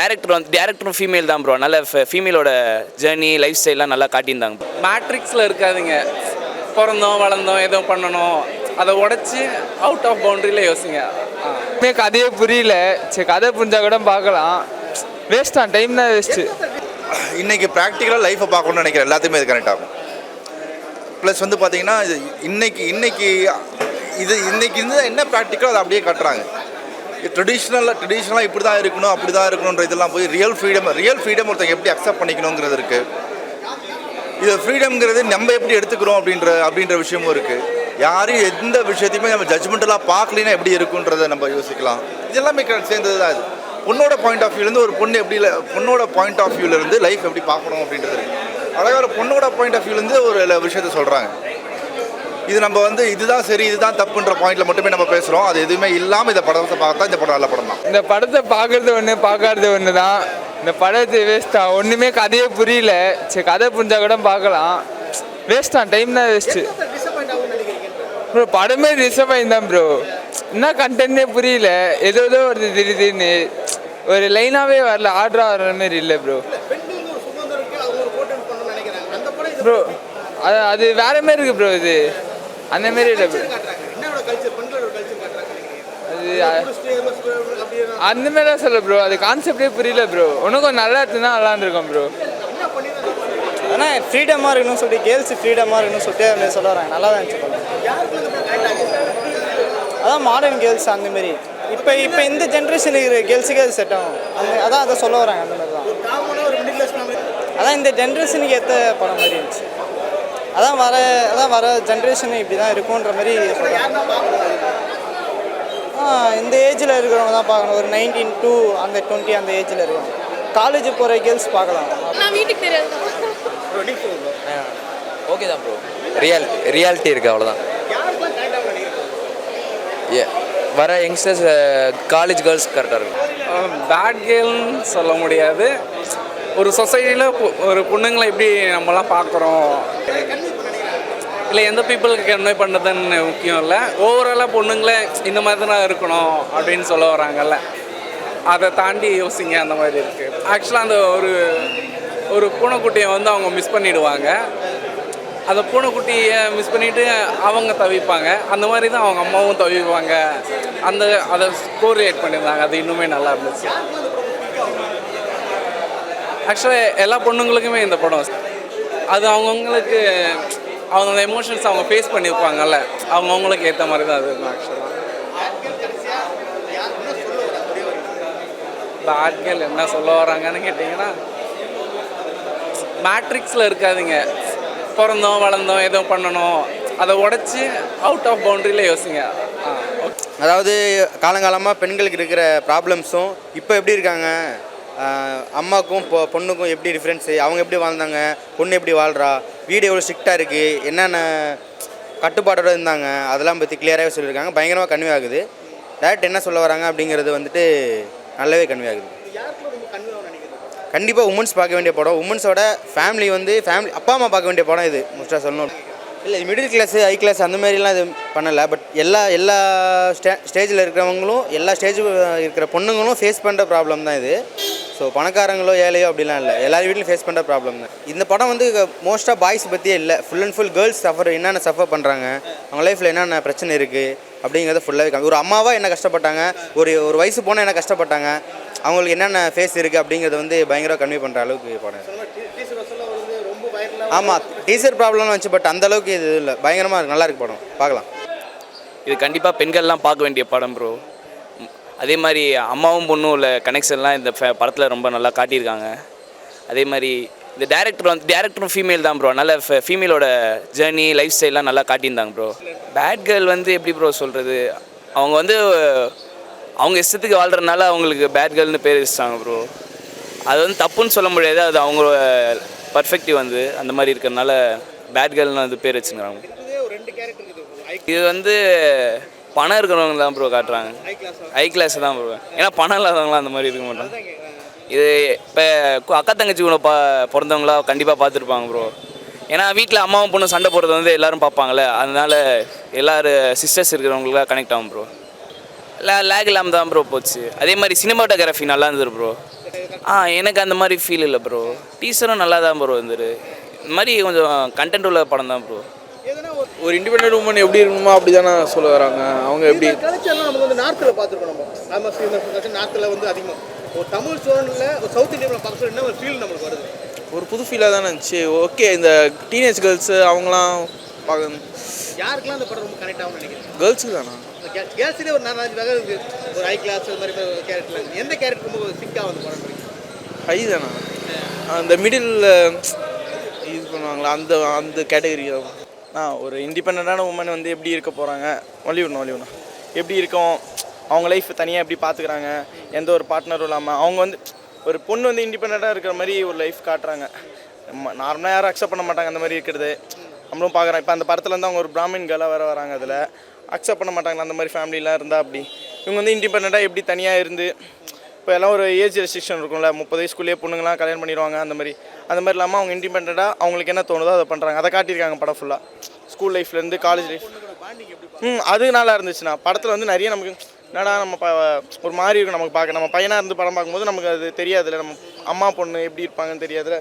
டேரக்டரும் female தான் bro. நல்ல ஃபீமேலோட journey life ஸ்டைல்லாம் நல்லா காட்டியிருந்தாங்க. மேட்ரிக்ஸில் இருக்காதுங்க. பிறந்தோம் வளர்ந்தோம் ஏதோ பண்ணணும், அதை உடச்சி அவுட் ஆஃப் பவுண்ட்ரியில் யோசிங்க. கதையே புரியல. சரி, கதை புரிஞ்சா கூட பார்க்கலாம். வேஸ்ட் தான், டைம் தான் வேஸ்ட்டு. இன்றைக்கி ப்ராக்டிக்கலாக லைஃப்பை பார்க்கணுன்னு நினைக்கிறேன் எல்லாத்தையுமே இது கனெக்ட் ஆகும். ப்ளஸ் வந்து பார்த்திங்கன்னா இது இன்னைக்கு இருந்து என்ன ப்ராக்டிக்கலோ அதை அப்படியே காட்டுறாங்க. ட்ரெடிஷ்னலாக இப்படி தான் இருக்கணும் அப்படி தான் இருக்கணுன்ற இதெல்லாம் போய் ரியல் ஃப்ரீடம் ஒருத்தங்க எப்படி அக்செப்ட் பண்ணிக்கணுங்கிறது இருக்குது. இது ஃப்ரீடம்ங்கிறது நம்ம எப்படி எடுத்துக்கிறோம் அப்படின்ற விஷயமும் இருக்குது. யாரும் எந்த விஷயத்தையுமே நம்ம ஜட்ஜ்மெண்டலாக பார்க்கலினா எப்படி இருக்குன்றதை நம்ம யோசிக்கலாம். இது எல்லாமே சேர்ந்தது தான். இது பொண்ணோட பாயிண்ட் ஆஃப் வியூலேருந்து ஒரு பொண்ணு பொண்ணோட பாயிண்ட் ஆஃப் வியூலேருந்து லைஃப் எப்படி பார்க்கணும் அப்படின்றது அழகாக ஒரு பொண்ணோட பாயிண்ட் ஆஃப் வியூலேருந்து ஒரு விஷயத்த சொல்கிறாங்க. இது நம்ம இதுதான் சரி இதுதான் தப்புன்ற பாயிண்டில் மட்டுமே நம்ம பேசுகிறோம். அது எதுவுமே இல்லாமல் இந்த படத்தை பார்த்தா இந்த படம் நல்ல படம் தான். இந்த படத்தை பார்க்குறது ஒன்று, பார்க்காதது ஒன்று தான். இந்த படத்தை வேஸ்ட்டாக ஒன்றுமே கதையே புரியல. சரி, கதை புரிஞ்சா கூட பார்க்கலாம். வேஸ்ட் தான், டைம் தான் வேஸ்ட்டு ப்ரோ. படமே டிசப்பாயின் தான் ப்ரோ. என்ன கண்டென்ட்டே புரியல. ஏதோ வருது திடீர்னு, ஒரு லைனாகவே வரல, ஆர்டராக வர்ற மாதிரி இல்லை ப்ரோ. ப்ரோ அது வேற மாதிரி இருக்குது ப்ரோ. இது அந்த மாரி இல்லை ப்ரோ. அது அந்த மாதிரிலாம் சொல்ல ப்ரோ. அது கான்செப்டே புரியல ப்ரோ. இன்னும் கொஞ்சம் நல்லா இருக்குன்னா நல்லாயிருக்கும் ப்ரோ. ஆனால் ஃப்ரீடமாக இருக்கணும்னு சொல்லிட்டு கேர்ள்ஸ் ஃப்ரீடமாக இருக்கணும்னு சொல்லிட்டு சொல்ல வராங்க. நல்லா தான் இருந்துச்சு. அதான் மாடர்ன் கேர்ள்ஸ் அந்தமாரி இப்போ இந்த ஜென்ரேஷன் இருக்கிற கேர்ள்ஸுக்கே அது செட் ஆகும். அதை சொல்ல வராங்க. அந்த மாதிரி தான். அதான் இந்த ஜென்ரேஷனுக்கு ஏற்ற படம் மாதிரி இருந்துச்சு. அதான் வர ஜென்ரேஷன் இப்படி தான் இருக்குன்ற மாதிரி சொல்கிறாங்க. இந்த ஏஜில் இருக்கிறவங்க தான் பார்க்கணும். ஒரு 19 to அந்த 20 அந்த ஏஜில் இருக்கும். காலேஜ் போகிற கேர்ள்ஸ் பார்க்கலாம். வீட்டுக்கு தெரியாது. ஓகே தான் ப்ரோ. ரியாலிட்டி இருக்குது, அவ்வளோதான். வர யங்ஸ்டர்ஸ் காலேஜ் கேர்ள்ஸ் கரெக்டாக இருக்கும். பேட் கேர்ள்னு சொல்ல முடியாது. ஒரு சொசைட்டியில் ஒரு பொண்ணுங்களை எப்படி நம்மலாம் பார்க்குறோம், இல்லை எந்த பீப்புளுக்கு கன்வே பண்ணுறதுன்னு முக்கியம் இல்லை. ஓவராலாக பொண்ணுங்களே இந்த மாதிரி தான் இருக்கணும் அப்படின்னு சொல்ல வராங்கல்ல, அதை தாண்டி யோசிங்க. அந்த மாதிரி இருக்குது. ஆக்சுவலாக அந்த ஒரு பூனைக்குட்டியை அவங்க மிஸ் பண்ணிவிடுவாங்க. அந்த பூனைக்குட்டியை மிஸ் பண்ணிவிட்டு அவங்க தவிப்பாங்க. அந்த மாதிரி தான் அவங்க அம்மாவும் தவிப்பாங்க. அதை கோரிலேட் பண்ணியிருந்தாங்க. அது இன்னுமே நல்லா இருந்துச்சு. ஆக்சுவலாக எல்லா பொண்ணுங்களுக்குமே இந்த படம் அது அவங்கவுங்களுக்கு அவங்க எமோஷன்ஸ் அவங்க ஃபேஸ் பண்ணியிருப்பாங்கல்ல, அவங்கவுங்களுக்கு ஏற்ற மாதிரி தான் அது இருக்கும். ஆக்சுவலாக பேட் கேர்ள் என்ன சொல்ல வராங்கன்னு கேட்டிங்கன்னா, மேட்ரிக்ஸில் இருக்காதுங்க. பிறந்தோம் வளர்ந்தோம் ஏதோ பண்ணணும், அதை உடச்சி அவுட் ஆஃப் பவுண்ட்ரியில் யோசிங்க. அதாவது காலங்காலமாக பெண்களுக்கு இருக்கிற ப்ராப்ளம்ஸும் இப்போ எப்படி இருக்காங்க, அம்மாவுக்கும் பொண்ணுக்கும் எப்படி டிஃப்ரென்ஸு, அவங்க எப்படி வாழ்ந்தாங்க, பொண்ணு எப்படி வாழ்கிறா, வீடு எவ்வளோ ஸ்ட்ரிக்டாக இருக்குது, என்னென்ன கட்டுப்பாடோடு இருந்தாங்க, அதெல்லாம் பற்றி கிளியராகவே சொல்லியிருக்காங்க. பயங்கரமாக கன்வே ஆகுது. டேரக்ட் என்ன சொல்ல வராங்க அப்படிங்கிறது நல்லாவே கன்வே ஆகுது. கண்டிப்பாக உமன்ஸ் பார்க்க வேண்டிய படம். உமன்ஸோட ஃபேமிலி அப்பா அம்மா பார்க்க வேண்டிய படம் இது. மோஸ்ட்டாக சொல்லணும் இல்லை, மிடில் கிளாஸு ஹை கிளாஸ் அந்த மாதிரிலாம் இது பண்ணலை. பட் எல்லா ஸ்டேஜில் இருக்கிறவங்களும் எல்லா ஸ்டேஜில் இருக்கிற பொண்ணுங்களும் ஃபேஸ் பண்ணுற ப்ராப்ளம் தான் இது. ஸோ பணக்காரங்களோ ஏழையோ அப்படிலாம் இல்லை, எல்லார் வீட்லையும் ஃபேஸ் பண்ணுற ப்ராப்ளம் தான். இந்த படம் மோஸ்ட்டாக பாய்ஸ் பற்றியே இல்லை. ஃபுல் அண்ட் ஃபுல் கேர்ள்ஸ் என்னென்ன சஃபர் பண்ணுறாங்க, அவங்க லைஃப்பில் என்னென்ன பிரச்சனை இருக்குது அப்படிங்கிறத ஃபுல்லாகவே ஒரு அம்மாவாக என்ன கஷ்டப்பட்டாங்க, ஒரு வயசு போனால் என்ன கஷ்டப்பட்டாங்க, அவங்களுக்கு என்னென்ன ஃபேஸ் இருக்குது அப்படிங்கிறத பயங்கரமாக கன்வே பண்ணுற அளவுக்கு படம். ஆமாம், டீசர் ப்ராப்ளம்னு வச்சு, பட் அந்தளவுக்கு இது இல்லை. பயங்கரமாக இருக்குது, நல்லா இருக்குது படம், பார்க்கலாம். இது கண்டிப்பாக பெண்கள்லாம் பார்க்க வேண்டிய படம் ப்ரோ. அதே மாதிரி அம்மாவும் பொண்ணும் உள்ள கனெக்ஷன்லாம் இந்த படத்தில் ரொம்ப நல்லா காட்டியிருக்காங்க. அதே மாதிரி இந்த டேரக்டரும் ஃபீமேல் தான் ப்ரோ. நல்ல ஃபீமேலோட ஜேர்னி லைஃப் ஸ்டைல்லாம் நல்லா காட்டியிருந்தாங்க ப்ரோ. பேட் கேர்ள் எப்படி ப்ரோ சொல்கிறது, அவங்க அவங்க இஷ்டத்துக்கு வாழ்கிறதுனால அவங்களுக்கு பேட் கேர்ள்னு பேர் வச்சிட்டாங்க ப்ரோ. அது தப்புன்னு சொல்ல முடியாது. அது அவங்க பர்ஃபெக்டிவ் அந்த மாதிரி இருக்கிறதுனால பேட் கேர்ள்னு பேர் வச்சுக்கிறாங்க. இது பணம் இருக்கிறவங்க தான் ப்ரோ காட்டுறாங்க. ஹை கிளாஸ் தான் ப்ரோ. ஏன்னா பணம் இல்லாதவங்களாம் அந்த மாதிரி இருக்க மாட்டாங்க. இது இப்போ அக்கா தங்கச்சி கூட பிறந்தவங்களா கண்டிப்பாக பார்த்துருப்பாங்க ப்ரோ. ஏன்னா வீட்டில் அம்மாவும் பொண்ணு சண்டை போடுறது எல்லோரும் பார்ப்பாங்களே, அதனால எல்லோரும் சிஸ்டர்ஸ் இருக்கிறவங்களுக்காக கனெக்ட் ஆகும் ப்ரோ. லேக் இல்லாமல் தான் ப்ரோ போச்சு. அதே மாதிரி சினிமாட்டோகிராஃபி நல்லா இருந்தது ப்ரோ. எனக்கு அந்த மாதிரி ஃபீல் இல்லை ப்ரோ. டீசரும் நல்லா தான் ப்ரோ இருந்தது. இந்த மாதிரி கொஞ்சம் கண்டென்ட் உள்ள படம் தான் ப்ரோ. ஒரு இண்டிபெண்டன்ட் உமன் எப்படி இருக்கணுமோ அப்படி தானே சொல்ல வராங்க. அவங்க எப்படி கல்ச்சர்லாம் நமக்கு வந்து நார்த்தில் பார்த்துருக்கோம். நம்ம ஆல்மோஸ்ட் இந்த கல்ச்சர் நார்த்தில் வந்து அதிகமாக ஒரு தமிழ் சோனில் ஒரு சவுத் இந்தியனில் பார்க்க என்ன ஒரு ஃபீல் நம்மளுக்கு வருது. ஒரு புது ஃபீலாக தானே இருந்துச்சு. ஓகே, இந்த டீனேஜ் கேர்ள்ஸு அவங்களாம் பார்க்க யாருக்கெல்லாம் அந்த படம் ரொம்ப கனெக்ட் ஆகும்னு நினைக்கிறேன்? கேர்ள்ஸுக்கு தானா? கேர்ள்ஸ்லேயே ஒரு 4-5 வகை இருக்குது. ஒரு ஹை கிளாஸ் அது மாதிரி கேரக்டர். எந்த கேரக்டர் ரொம்ப சிக்காக வந்து படம் ஹை தானா? அந்த மிடில் இது பண்ணுவாங்களா அந்த அந்த கேட்டகரி. ஒரு இண்டிபெண்ட்டான உமன் வந்து எப்படி இருக்க போகிறாங்க, ஒலிவுண்ணா எப்படி இருக்கும், அவங்க லைஃப் தனியாக எப்படி பார்த்துக்கிறாங்க, எந்த ஒரு பார்ட்னரும் இல்லாமல் அவங்க வந்து ஒரு பொண்ணு வந்து இண்டிபெண்ட்டாக இருக்கிற மாதிரி ஒரு லைஃப் காட்டுறாங்க. நார்மலாக யாரும் அக்செப்ட் பண்ண மாட்டாங்க அந்த மாதிரி இருக்கிறது. நம்மளும் பார்க்குறோம். இப்போ அந்த படத்தில் வந்து அவங்க ஒரு பிராமின் கேர்ளாக வேறு வராங்க. அதில் அக்செப்ட் பண்ண மாட்டாங்களா அந்த மாதிரி ஃபேமிலிலாம் இருந்தால். அப்படி இவங்க வந்து இண்டிபெண்ட்டாக எப்படி தனியாக இருந்து இப்போ எல்லாம் ஒரு ஏஜ் ரெஸ்ட்ரிக்ஷன் இருக்கும்ல, 30 வயசுக்குள்ளேயே பொண்ணுங்களாம் கல்யாணம் பண்ணிடுவாங்க. அந்த மாதிரி இல்லாமல் அவங்க இண்டிபெண்ட்டாக அவங்களுக்கு என்ன தோணுதோ அதை பண்ணுறாங்க. அதை காட்டியிருக்காங்க படம் ஃபுல்லாக. ஸ்கூல் லைஃப்லேருந்து காலேஜ் லைஃப் அது நல்லா இருந்துச்சுண்ணா. படத்தில் வந்து நிறைய நமக்கு என்னடா நம்ம ஒரு மாதிரி இருக்கும் நமக்கு பார்க்க. நம்ம பையனாக இருந்து படம் பார்க்கும்போது நமக்கு அது தெரியாதுல்ல, நம்ம அம்மா பொண்ணு எப்படி இருப்பாங்கன்னு தெரியாதுல்ல.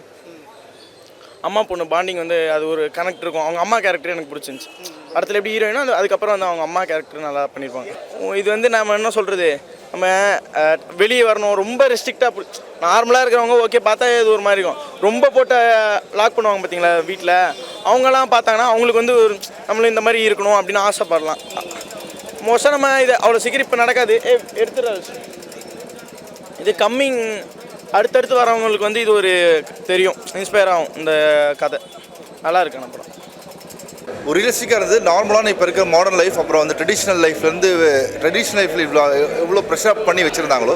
அம்மா பொண்ணு பாண்டிங் வந்து அது ஒரு கனெக்ட் இருக்கும். அவங்க அம்மா கேரக்டர் எனக்கு பிடிச்சிருந்துச்சி. படத்தில் எப்படி ஹீரோயினோ அதுக்கப்புறம் வந்து அவங்க அம்மா கேரக்டர் நல்லா பண்ணியிருப்பாங்க. இது வந்து நம்ம என்ன சொல்கிறது, நம்ம வெளியே வரணும் ரொம்ப ரெஸ்ட்ரிக்டாக நார்மலாக இருக்கிறவங்க ஓகே பார்த்தா இது ஒரு மாதிரி இருக்கும். ரொம்ப போட்டு லாக் பண்ணுவாங்க பார்த்தீங்களா வீட்டில், அவங்களாம் பார்த்தாங்கன்னா அவங்களுக்கு வந்து நம்மளும் இந்த மாதிரி இருக்கணும் அப்படின்னு ஆசைப்படலாம். மோஸ்ட்டாக நம்ம இது அவ்வளோ சீக்கிரம் இப்போ நடக்காது. எடுத்துடுறாரு இது கம்மிங் அடுத்தடுத்து வரவங்களுக்கு வந்து இது ஒரு தெரியும், இன்ஸ்பயர் ஆகும். இந்த கதை நல்லா இருக்கு. நம்ம படம் ஒரு ரியலிஸ்டிக்காக இருந்தது. நார்மலான இப்போ இருக்க மாடர்ன் லைஃப், அப்புறம் வந்து ட்ரெடிஷ்னல் லைஃப்லேருந்து ட்ரெடிஷ்னல் லைஃப்பில் எவ்வளோ ப்ரெஷர் பண்ணி வச்சுருந்தாங்களோ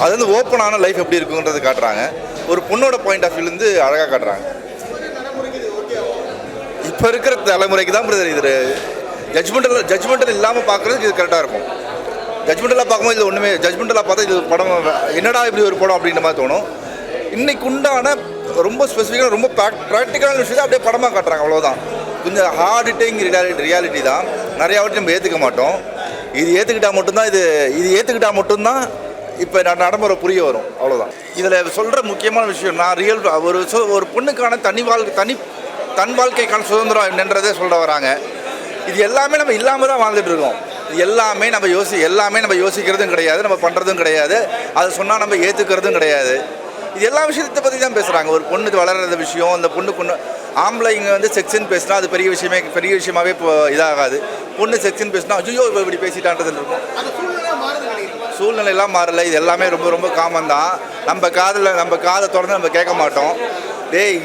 அது வந்து ஓப்பனான லைஃப் எப்படி இருக்குன்றது காட்டுறாங்க. ஒரு பொண்ணோட பாயிண்ட் ஆஃப் வியூலேருந்து அழகாக காட்டுறாங்க. இப்போ இருக்கிற தலைமுறைக்கு தான் இது ஜட்ஜ்மெண்டல் இல்லாமல் பார்க்குறதுக்கு இது கரெக்டாக இருக்கும். ஜட்ஜ்மெண்டலாக பார்க்கும்போது இது ஒன்றுமே ஜட்ஜ்மெண்டலாக பார்த்தா இது படம் என்னடா இப்படி ஒரு படம் அப்படின்ற மாதிரி தோணும். இன்றைக்கு உண்டான ரொம்ப ஸ்பெசிஃபிக்கான ரொம்ப ப்ராக்டிக்கலான விஷயத்தை அப்படியே படமாக காட்டுறாங்க. அவ்வளோதான். கொஞ்சம் ஹார்ட் ஹிட்டிங் ரியாலிட்டி தான். நிறையா வாட்டி நம்ம ஏற்றுக்க மாட்டோம். இது ஏற்றுக்கிட்டால் மட்டும்தான் இப்போ நடைமுறை புரிய வரும். அவ்வளோதான். இதில் சொல்கிற முக்கியமான விஷயம் நான் ஒரு பொண்ணுக்கான தன் வாழ்க்கைக்கான சுதந்திரம் என்னன்றதே சொல்ல வராங்க. இது எல்லாமே நம்ம இல்லாமல் தான் வாழ்ந்துட்டு இருக்கோம். எல்லாமே நம்ம யோசிக்கிறதும் கிடையாது, நம்ம பண்ணுறதும் கிடையாது, அதை சொன்னால் நம்ம ஏற்றுக்கிறதும் கிடையாது. இது எல்லா விஷயத்தை பற்றி தான் பேசுகிறாங்க. ஒரு பொண்ணுக்கு வளர்கிற விஷயம், அந்த பொண்ணு ஆம்பளைங்க வந்து செக்ஷன் பேசினா அது பெரிய விஷயமாகவே இப்போ இதாகாது. பொண்ணு செக்ஷன் பேசினா ஐயோ இப்படி பேசிட்டான்றது இருக்கும். சூழ்நிலையெல்லாம் மாறலை. இது எல்லாமே ரொம்ப ரொம்ப காமன் தான். நம்ம காதை திறந்து நம்ம கேட்க மாட்டோம்.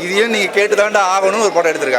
இதையும் நீங்கள் கேட்டு தாண்டா ஆகணும்னு ஒரு படம் எடுத்திருக்காங்க.